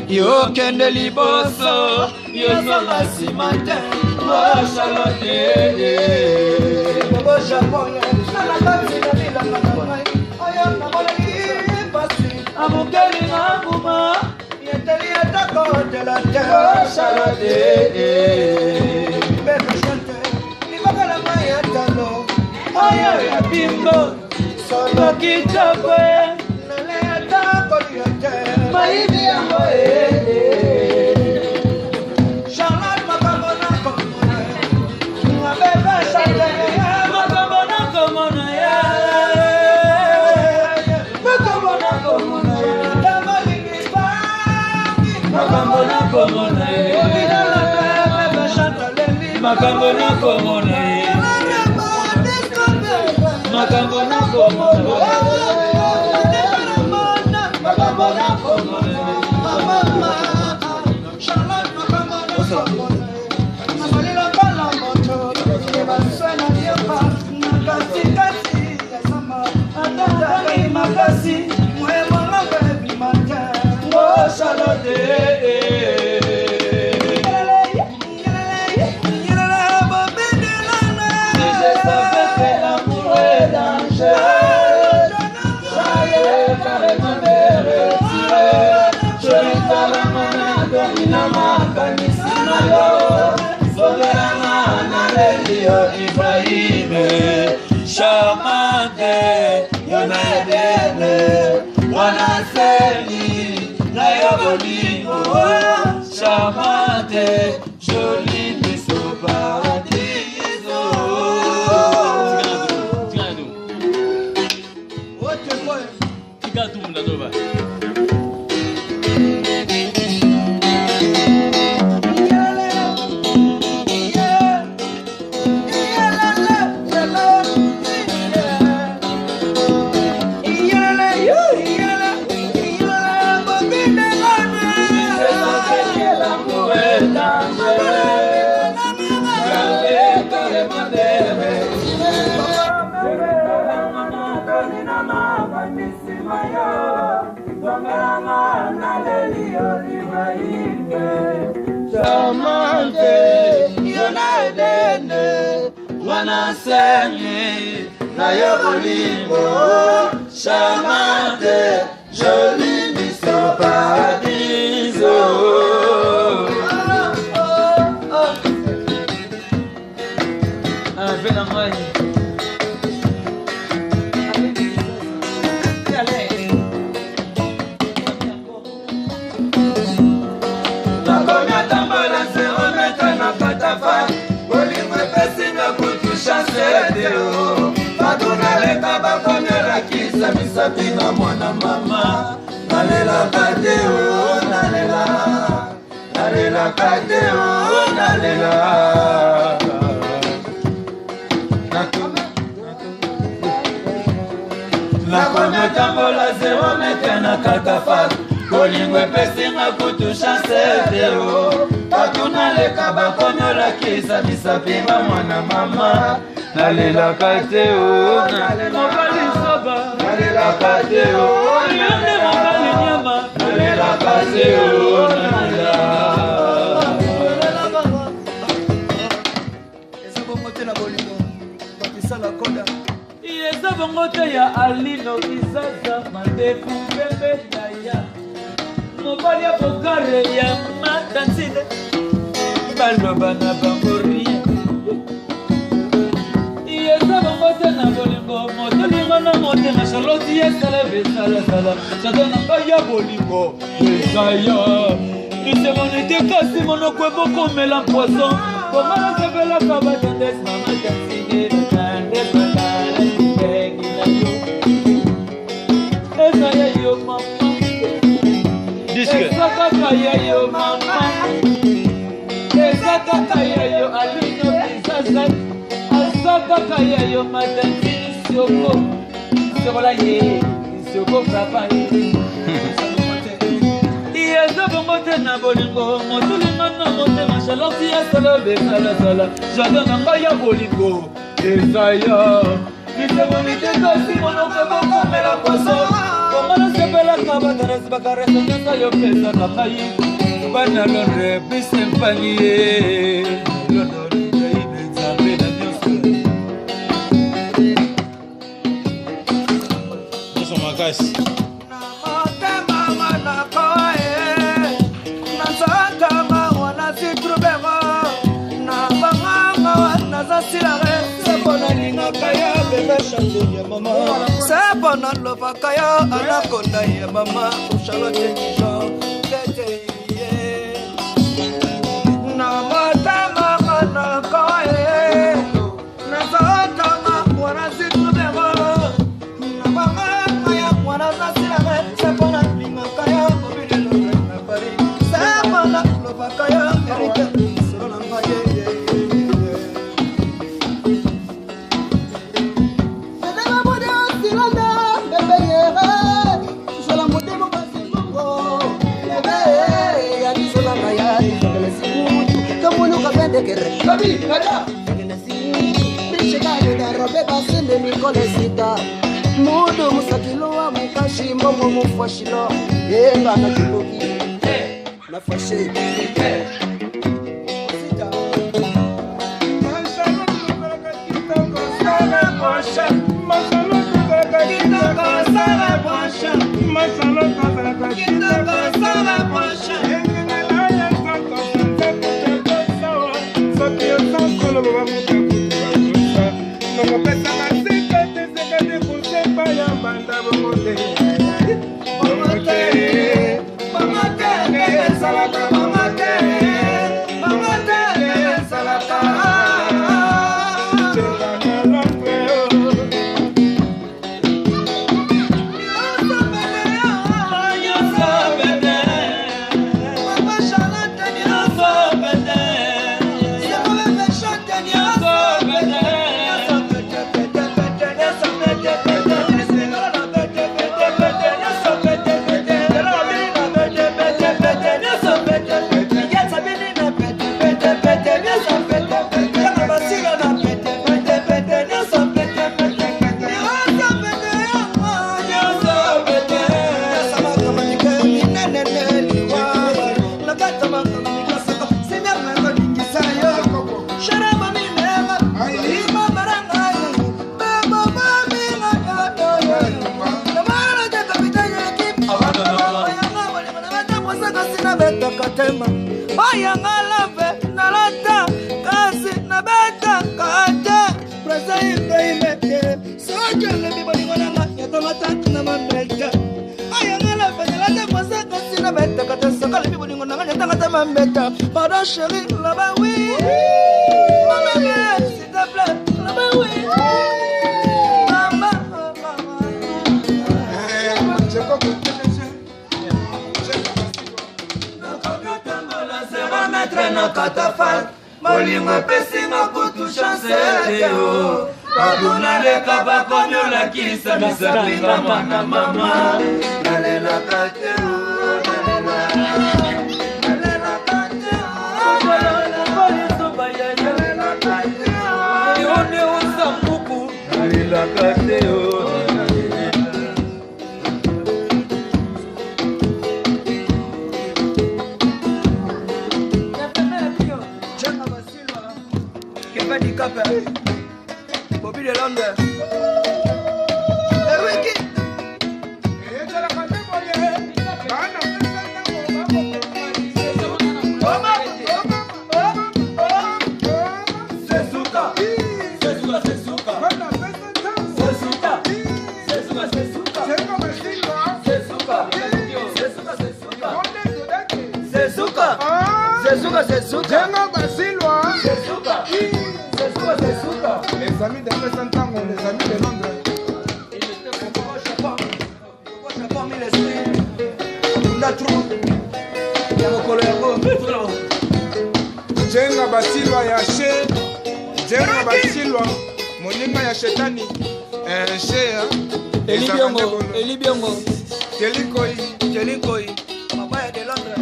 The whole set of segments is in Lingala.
Yo kende liboso, yo zonga simante, oh Charlotte, oh Japon, nana kati na bila manamai, oyo na mona lipasi, amukeli na nguma, yeteli etako de la terre, oh Charlotte, bebe chante, libakala maya talo, oyo ya bimbo, solo kitokwe. Baby, I'm Charlotte, Macabona, Comona, Beba, Macabona, Comona, Macabona, Comona, Macabona, Comona, Macabona, Comona, Macabona, Comona. Charmante, Yonadele, Wanaseli, Nayobolingo, charmante, jolie biso paradiso. Charmante, Yonadene, Wanasanye, Nayobolingo, charmante, jolie mission paradiso. Vem na mãe. Misapina mwana mama nalela kadeo nalela kadeo nalela nakonya tambola 0 metre na katafa kolingwe pesinga kutusha sedeo patunaleka bakonyola kisa misapina mwana mama nalela kadeo nalela kadeo nalela kadeo eza bongo te na bolingo bakisala koda eza bongo te ya alino kizaza mandefu pembe na ya mobali ya bokare ya matanside baloba na bango rien eza bongo te na bolingo motolingo na motema charlotte yesala besala chata na ngai ya bolingo ezaya isemonete kasi monoko ebokomela poison komala sepelaka batandes mama tansine ezaya yo mama ezakaka ya yo mama ezakaka ya yo alino kizaza azakaka ya yo matanzi sioko sokola ye sioko frapa eza bongo te na bolingo motolinga na motema charlotte yasala besalasala jardin na ngai ya bolingo ezaya isemonite kasi monoko bokomela poso komana sepelaka batarasi bakaresa nyonso yo pesaka ngai bana londre bisempanie londre nzambe na nyonso nyonso makasi Sabana lova kaya anakonda ya mama Charlotte Jean tete na mata mama na koe na zata mwana zitubema na mama kaya mwana zasira sabana linga kaya obile na Paris sabana lova kaya erika sona mbaye Mudu musakilo wa mukashi momo mufashilo yenga na kiloki na fashe motema ayanga lave na lata kasi na beta kate presa imete soje le bibolingo nanga yatanga tatu na mambeta ayanga lave na lata presa kasi na beta kate saka le bibolingo nanga yatanga tatu mambeta pardon chérie là-bas oui maman s'il te plaît là-bas oui Katafal, Molingo Pessingo Kutu chance Théo. Pakuna leka bakonyo la kisa misapinga mwana mama. Nalela kateo, nalela kateo, nalela kateo, ione usambuku, nalela kateo. Bobby de Londres. Les amis de Pessantango, les amis de Londres. Ils étaient au Japon. Au Japon, mais les Natron. Il y a mon collègue. Jenga Basilwa Yaché. Jenga Basilwa. Moninga ya Shetani. Shea. Eli Biongo. Telikoi. Papa de Londres.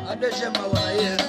ADG Mawaye.